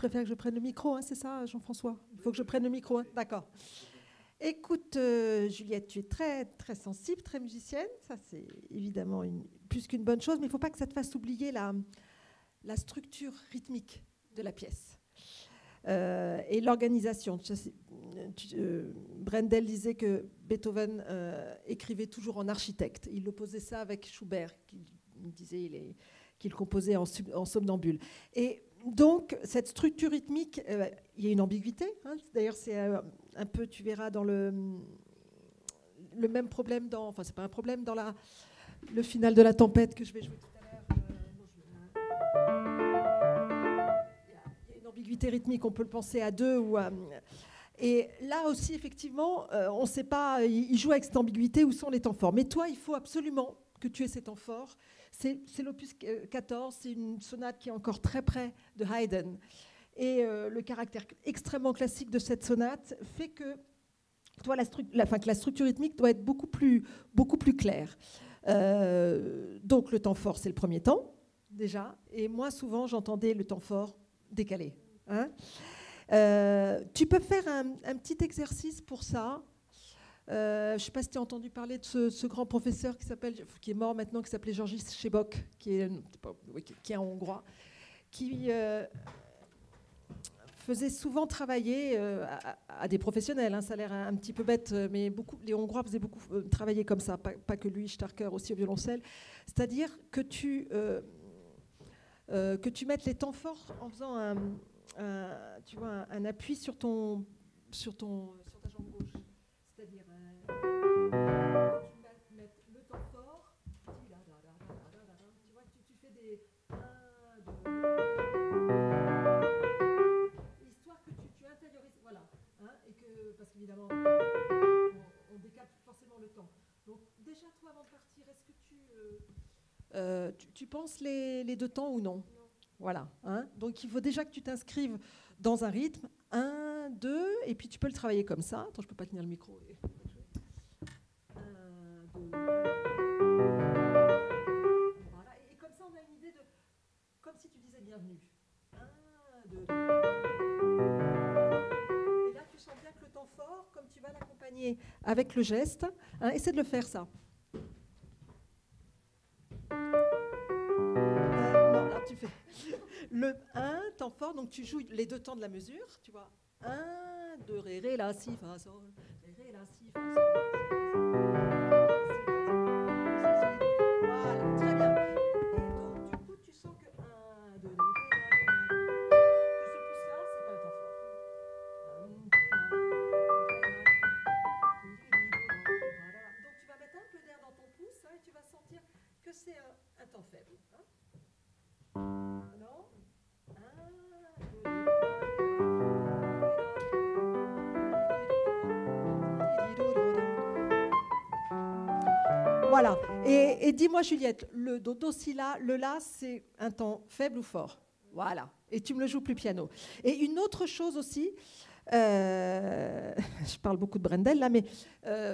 préfères que je prenne le micro, hein, c'est ça, Jean-François? Il faut que je prenne le micro, hein? D'accord. Écoute, Juliette, tu es très, très sensible, très musicienne. Ça, c'est évidemment plus qu'une bonne chose, mais il ne faut pas que ça te fasse oublier la structure rythmique de la pièce. Et l'organisation. Brendel disait que Beethoven écrivait toujours en architecte. Il opposait ça avec Schubert, qui disait qu'il composait en somnambule. Et donc, cette structure rythmique, il y a une ambiguïté. Hein. D'ailleurs, c'est un peu, tu verras, dans le même problème enfin, c'est pas un problème, dans le final de La Tempête que je vais jouer tout à l'heure. Il y a une ambiguïté rythmique, on peut le penser à deux ou à... Et là aussi, effectivement, on ne sait pas, il joue avec cette ambiguïté, où sont les temps forts. Mais toi, il faut absolument que tu aies ces temps forts. C'est l'opus 14, c'est une sonate qui est encore très près de Haydn. Et le caractère extrêmement classique de cette sonate fait que, toi, que la structure rythmique doit être beaucoup plus claire. Donc le temps fort, c'est le premier temps, déjà. Et moi, souvent, j'entendais le temps fort décalé. Hein. Tu peux faire un petit exercice pour ça. Je ne sais pas si tu as entendu parler de ce grand professeur qui est mort maintenant, qui s'appelait Georgi Sebok, qui est un Hongrois, qui faisait souvent travailler à des professionnels. Hein, ça a l'air un petit peu bête, mais les Hongrois faisaient beaucoup travailler comme ça, pas que lui, Starker aussi au violoncelle. C'est-à-dire que tu mettes les temps forts en faisant un appui sur ta jambe gauche. C'est-à-dire tu mets le temps fort, tu vois, tu fais des 1, 2, histoire que tu intériorises, voilà, hein, et que, parce qu'évidemment, on décale forcément le temps. Donc déjà, toi, avant de partir, est-ce que tu penses les deux temps ou non? Non. Voilà. Hein, donc il faut déjà que tu t'inscrives dans un rythme, 1, 2, et puis tu peux le travailler comme ça. Attends, je ne peux pas tenir le micro. 1, 2. Voilà. Et comme ça, on a une idée de... Comme si tu disais bienvenue. 1, 2. Et là, tu sens bien que le temps fort, comme tu vas l'accompagner avec le geste, hein, essaie de le faire, ça. Non, là, tu fais... Le 1, temps fort, donc tu joues les deux temps de la mesure, tu vois. 1, 2, ré, la, si, fa, sol, ré, la, si, fa, sol. Voilà, très bien. Et donc, du coup, tu sens que 1, 2, ré, que ce pouce-là, c'est pas le temps fort. Donc, tu vas mettre un peu d'air dans ton pouce, hein, et tu vas sentir que c'est un temps faible. Hein. Non. Voilà. Et dis-moi, Juliette, le do, si, la, le la, c'est un temps faible ou fort? Voilà. Et tu me le joues plus piano. Et une autre chose aussi, je parle beaucoup de Brendel là, mais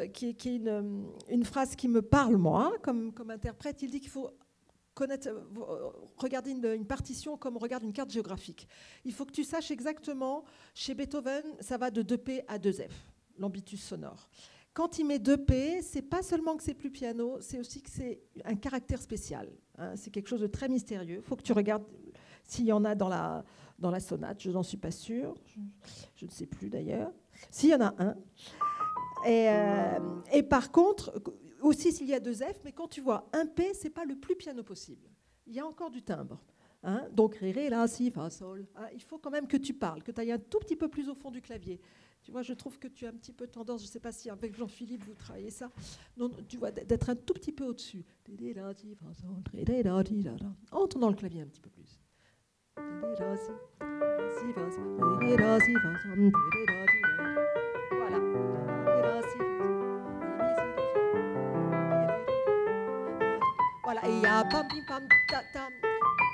qui est une phrase qui me parle, moi, comme interprète. Il dit qu'il faut regarder une partition comme on regarde une carte géographique. Il faut que tu saches exactement, chez Beethoven, ça va de 2P à 2F, l'ambitus sonore. Quand il met 2P, c'est pas seulement que c'est plus piano, c'est aussi que c'est un caractère spécial. Hein, c'est quelque chose de très mystérieux. Il faut que tu regardes s'il y en a dans la sonate, je n'en suis pas sûre. Je ne sais plus d'ailleurs. S'il y en a un. Et par contre, aussi s'il y a 2F, mais quand tu vois un P, c'est pas le plus piano possible. Il y a encore du timbre. Hein, donc ré, la, si, fa, sol. Hein, il faut quand même que tu parles, que tu ailles un tout petit peu plus au fond du clavier. Tu vois, je trouve que tu as un petit peu tendance, je ne sais pas si avec Jean-Philippe vous travaillez ça, non, tu vois, d'être un tout petit peu au-dessus. En tournant le clavier un petit peu plus. Voilà. Voilà, et il y a pam, pim, pam, ta, ta.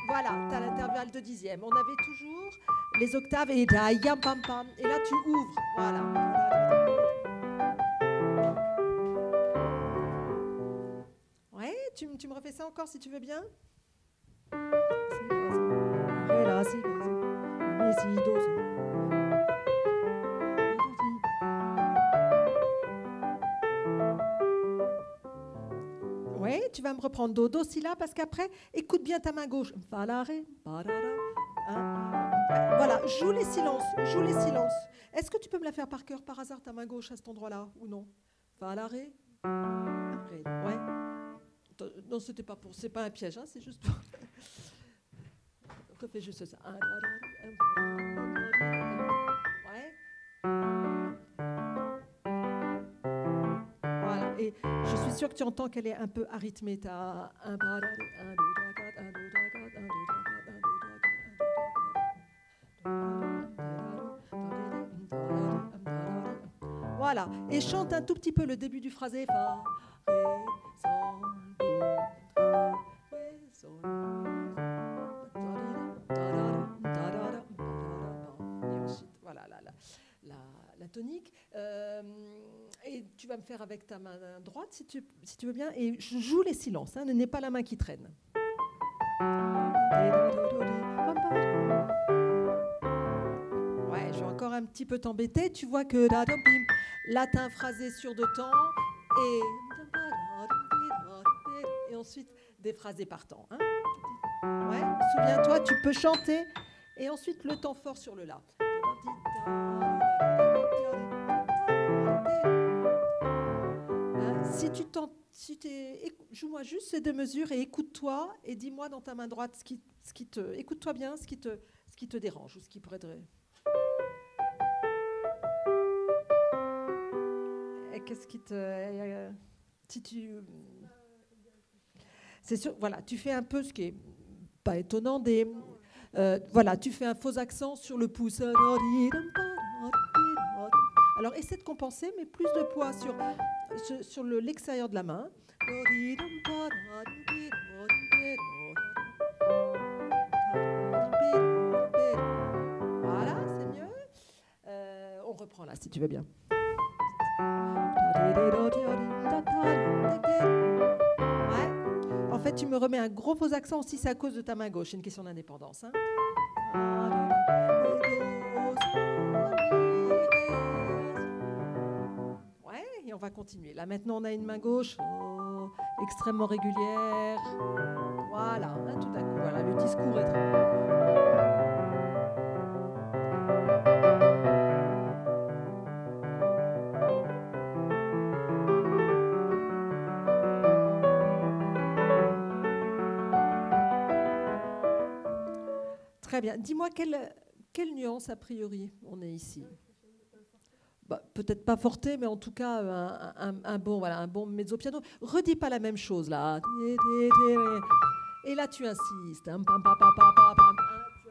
Voilà, tu as l'intervalle de dixième. On avait toujours les octaves et da, yam, pam, pam. Et là, tu ouvres. Voilà. Ouais, tu me refais ça encore si tu veux bien. do, si. Oui, tu vas me reprendre do, do, si, la, parce qu'après, écoute bien ta main gauche. Fa, la, ré, ba, da, da, voilà, joue les silences, joue les silences. Est-ce que tu peux me la faire par cœur, par hasard, ta main gauche à cet endroit-là, ou non? Fa, la, ré, ré, ouais. Non, c'était pas pour, c'est pas un piège, hein, c'est juste pour... Refais juste ça. Ouais. Voilà, et je suis sûre que tu entends qu'elle est un peu arythmée. T'as un, 1, 2, 3, 4, 1, 2, 3, 4, 1, 2, 3, 4, 1, 2, 3, 4, 1, 2, 3, 4, 1, 2, 3, 4. Voilà, et chante un tout petit peu le début du phrasé. Fa, ré, sol, do, ré, sol. Et ensuite, voilà la tonique. Et tu vas me faire avec ta main droite, si tu veux bien. Et je joue les silences, hein, ne n'aie pas la main qui traîne. Ouais, je vais encore un petit peu t'embêter. Tu vois que là, tu as un phrasé sur 2 temps et ensuite des phrasés par temps. Hein. Ouais, souviens-toi, tu peux chanter et ensuite le temps fort sur le la. Joue-moi juste ces 2 mesures et écoute-toi et dis-moi dans ta main droite écoute-toi bien ce qui te dérange ou ce qui pourrait te... Et qu'est-ce qui te... si tu... C'est sûr, voilà, tu fais un peu ce qui est pas étonnant voilà, tu fais un faux accent sur le pouce. Alors essaie de compenser, mais plus de poids sur l'extérieur de la main. Voilà, c'est mieux. On reprend là, si tu veux bien. Ouais. En fait, tu me remets un gros faux accent aussi, c'est à cause de ta main gauche. C'est une question d'indépendance. Hein. Ouais, et on va continuer. Là, maintenant, on a une main gauche extrêmement régulière. Voilà, hein, tout à coup, voilà, le discours est très... Très bien. Dis-moi quelle nuance a priori on est ici. Bah, peut-être pas forté, mais en tout cas un bon mezzo piano. Redis pas la même chose là. Et là tu insistes. Tu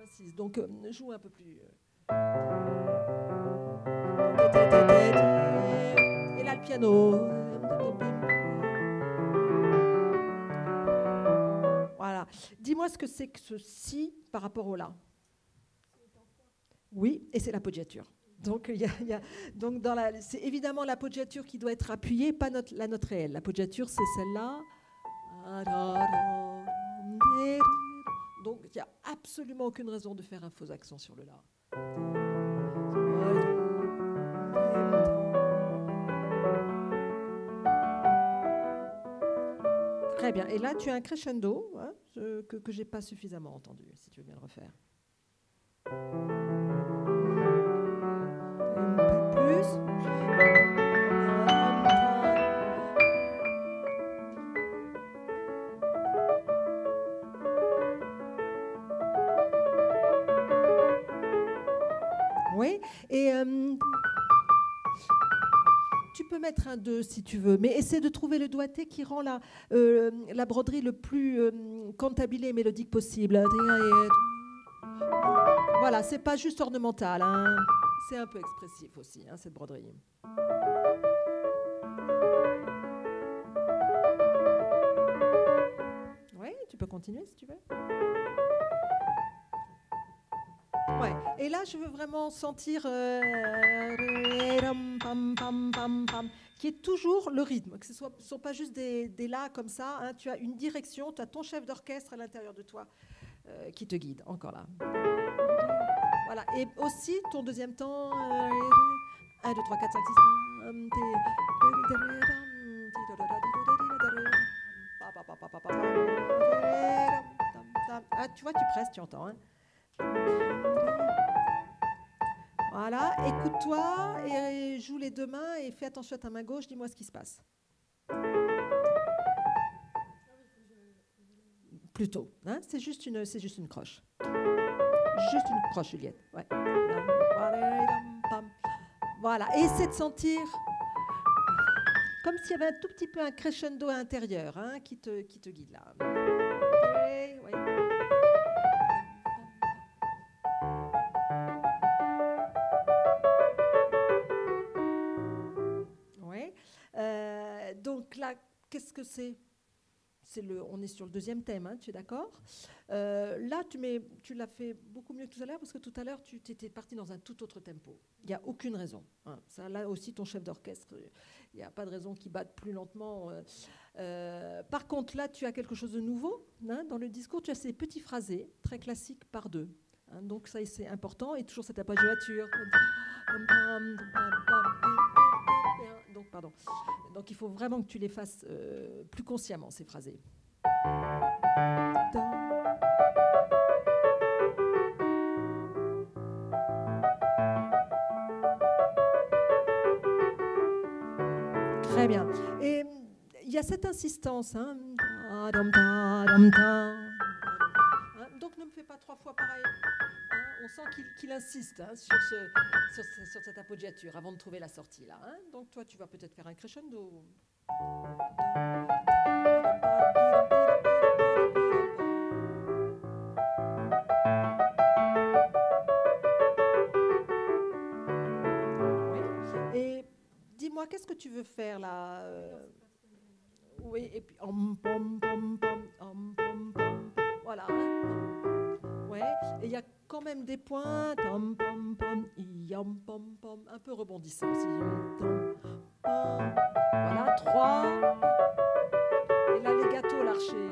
insistes. Donc joue un peu plus. Et là le piano. Voilà. Dis-moi ce que c'est que ce si par rapport au là. Oui, et c'est l'appoggiature. Donc, c'est évidemment l'appoggiature qui doit être appuyée, pas la note réelle. L'appoggiature, c'est celle-là. Donc, il n'y a absolument aucune raison de faire un faux accent sur le la. Très bien. Et là, tu as un crescendo hein, que je n'ai pas suffisamment entendu, si tu veux bien le refaire. Plus. Oui, et tu peux mettre un 2 si tu veux, mais essaie de trouver le doigté qui rend la broderie le plus cantabilée et mélodique possible. Voilà, c'est pas juste ornemental, hein. C'est un peu expressif aussi, hein, cette broderie. Oui, tu peux continuer si tu veux. Ouais. Et là, je veux vraiment sentir qui est toujours le rythme, que ce ne sont pas juste des la comme ça. Hein, tu as une direction, tu as ton chef d'orchestre à l'intérieur de toi qui te guide. Encore là. Voilà. Et aussi, ton deuxième temps, 1, 2, 3, 4, 5, 6. Ah, tu vois, tu presses, tu entends. Hein. Voilà, écoute-toi et joue les deux mains et fais attention à ta main gauche, dis-moi ce qui se passe. Plutôt, hein, c'est juste une croche. Juste une croche, Juliette. Ouais. Voilà, et essaie de sentir comme s'il y avait un tout petit peu un crescendo à l'intérieur hein, qui te guide là. Okay, ouais. Ouais. Donc là, qu'est-ce que c'est ? On est sur le deuxième thème, hein, tu es d'accord ? Là, tu l'as fait beaucoup mieux que tout à l'heure, parce que tout à l'heure, tu étais parti dans un tout autre tempo. Il n'y a aucune raison. Hein. Ça, là aussi, ton chef d'orchestre, il n'y a pas de raison qu'il batte plus lentement. Par contre, là, tu as quelque chose de nouveau. Hein, dans le discours, tu as ces petits phrasés, très classiques, par deux. Hein, donc ça, c'est important. Et toujours cette appoggiature. Donc, pardon. Donc, il faut vraiment que tu les fasses plus consciemment, ces phrasés. Très bien. Et il y a cette insistance. Hein. Donc, ne me fais pas 3 fois pareil. Hein. On sent qu'il insiste hein, sur cette appoggiature avant de trouver la sortie. Là, hein. Donc, toi, tu vas peut-être faire un crescendo. Oui. Et dis-moi, qu'est-ce que tu veux faire là Oui, et puis voilà. Ouais, et il y a quand même des points un peu rebondissants aussi. Voilà, 3. Et là, les gâteaux, l'archer.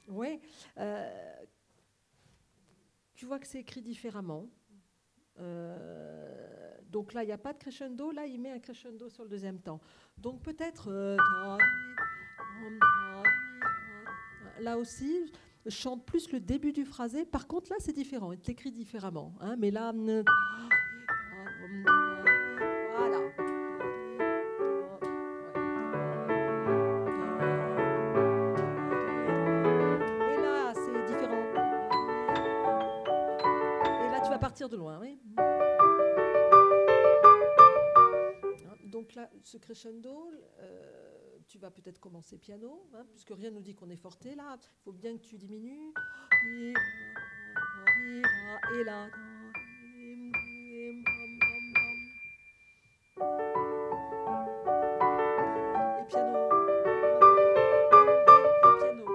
Oui. Tu vois que c'est écrit différemment. Donc là, il n'y a pas de crescendo. Là, il met un crescendo sur le deuxième temps. Donc peut-être... là aussi, chante plus le début du phrasé. Par contre, là, c'est différent. Il t'écrit différemment. Hein, mais là... Voilà. Et là, c'est différent. Et là, tu vas partir de loin, oui. Donc là, ce crescendo, tu vas peut-être commencer piano, hein, puisque rien ne nous dit qu'on est forté là. Il faut bien que tu diminues. Et là. Et piano. Et piano.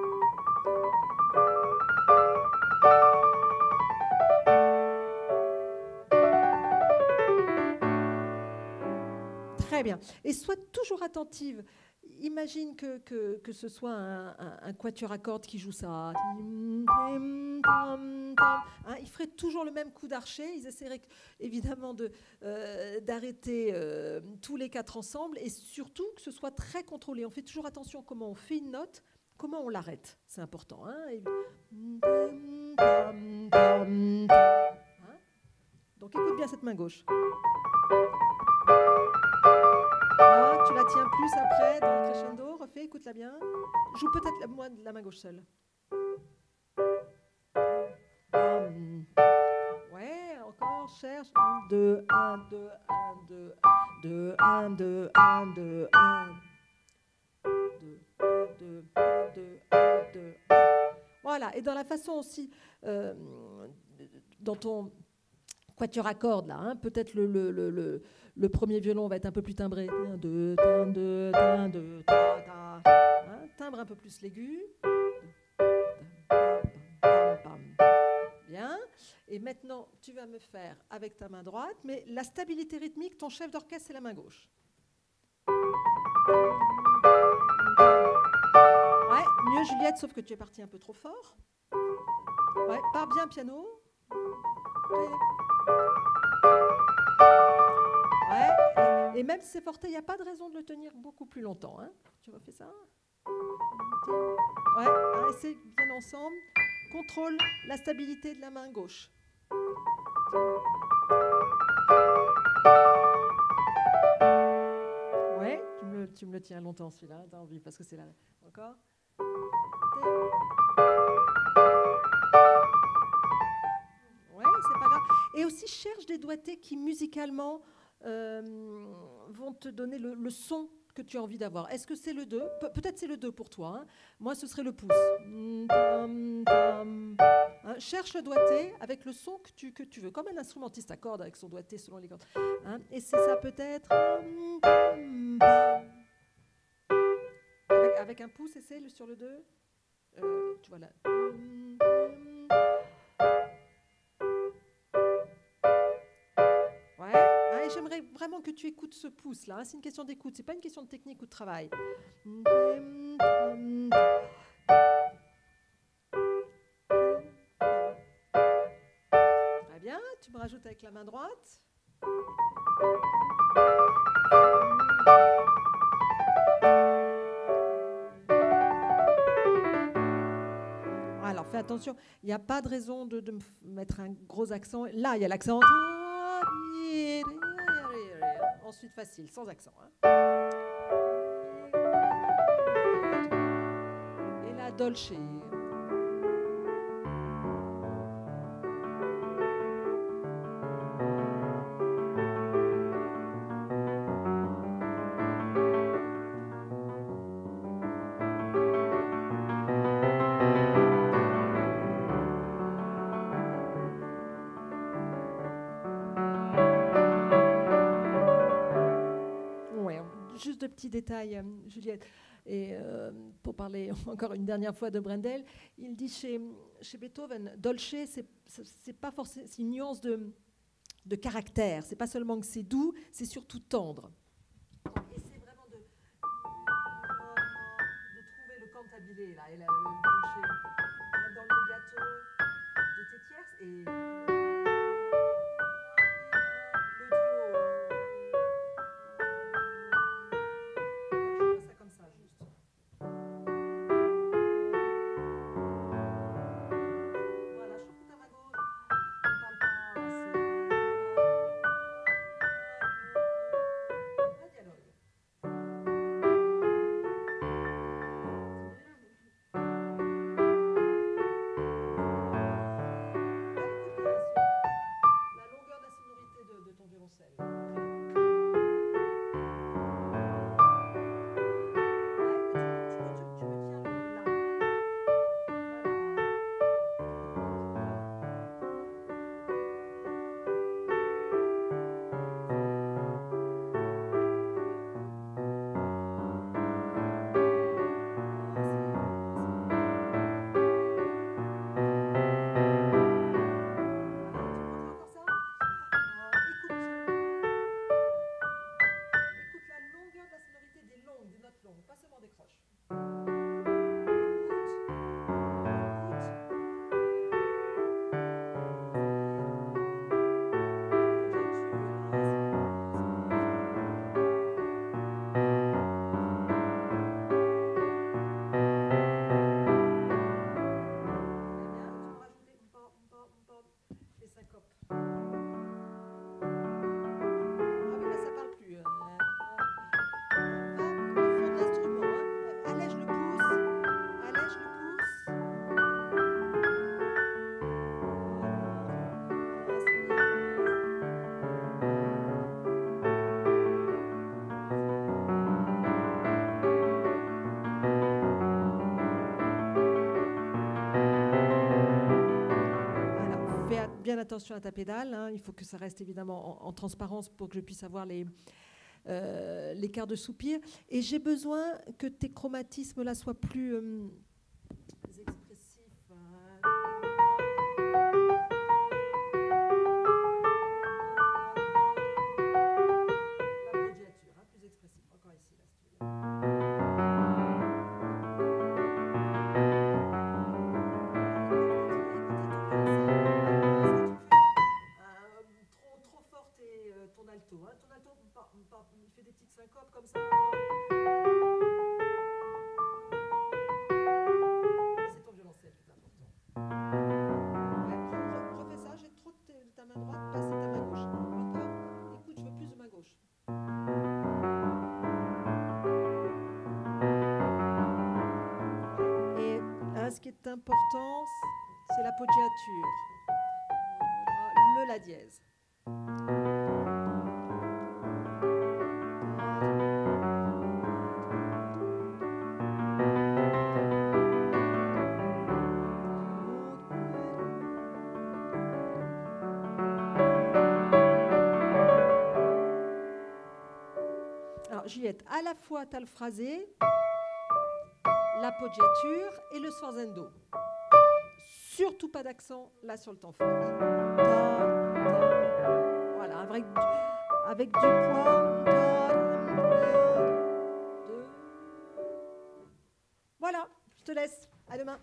Très bien. Et sois toujours attentive. Imagine que ce soit un quatuor à cordes qui joue ça. Hein, ils feraient toujours le même coup d'archet. Ils essaieraient évidemment d'arrêter tous les 4 ensemble et surtout que ce soit très contrôlé. On fait toujours attention comment on fait une note, comment on l'arrête. C'est important. Hein. Donc écoute bien cette main gauche. Là, tu la tiens plus après dans le crescendo. Refais, écoute-la bien. Joue peut-être la main gauche seule. Ouais, encore, cherche. 1, 2, 1, 2, 1, 2, 2, 1, 2, 1, 2, 1. 2, 2, 2, 2. Voilà, et dans la façon aussi, dans ton quatuor à cordes, là, hein, peut-être le premier violon va être un peu plus timbré. 1, 2, 1, 2, 1, 2, ta, ta. Hein, timbre un peu plus l'aigu. Bien. Et maintenant, tu vas me faire avec ta main droite, mais la stabilité rythmique, ton chef d'orchestre, c'est la main gauche. Ouais, mieux Juliette, sauf que tu es partie un peu trop fort. Ouais, pars bien piano. Ouais, et même si c'est forté, il n'y a pas de raison de le tenir beaucoup plus longtemps. Hein. Tu refais ça. Ouais, essaye bien ensemble. Contrôle la stabilité de la main gauche. Ouais, tu me le tiens longtemps celui-là, t'as envie, parce que c'est là. Encore. Ouais, c'est pas grave. Et aussi, cherche des doigtés qui, musicalement, vont te donner le son que tu as envie d'avoir. Est-ce que c'est le 2 ? Peut-être c'est le 2 pour toi. Hein. Moi, ce serait le pouce. Hein, cherche le doigté avec le son que tu veux, comme un instrumentiste accorde avec son doigté selon les cordes. Hein. Et c'est ça peut-être. Avec un pouce, essaie sur le 2. Tu vois là. Ouais. Hein, et j'aimerais vraiment que tu écoutes ce pouce là. Hein. C'est une question d'écoute, c'est pas une question de technique ou de travail. Très bien. Tu me rajoutes avec la main droite. Alors fais attention, il n'y a pas de raison de mettre un gros accent. Là, il y a l'accent. Ensuite, facile, sans accent. Hein. Et la dolce. Juste de petits détails, Juliette. Et pour parler encore une dernière fois de Brendel, il dit chez Beethoven, dolce, c'est pas forcément, c'est une nuance de caractère. C'est pas seulement que c'est doux, c'est surtout tendre. Et c'est vraiment de trouver le cantabile là, et le dolce dans le legato de tes tierces et bien attention à ta pédale. Hein. Il faut que ça reste évidemment en transparence pour que je puisse avoir l'écart de soupir. Et j'ai besoin que tes chromatismes là soient plus expressifs. Là, ce qui est important, c'est l'appoggiature. Le La dièse. Alors, Juliette, à la fois, tu as le phrasé, l'appoggiature et le sforzando. Surtout pas d'accent là sur le temps fort. Voilà, avec du poids. Voilà, je te laisse. À demain.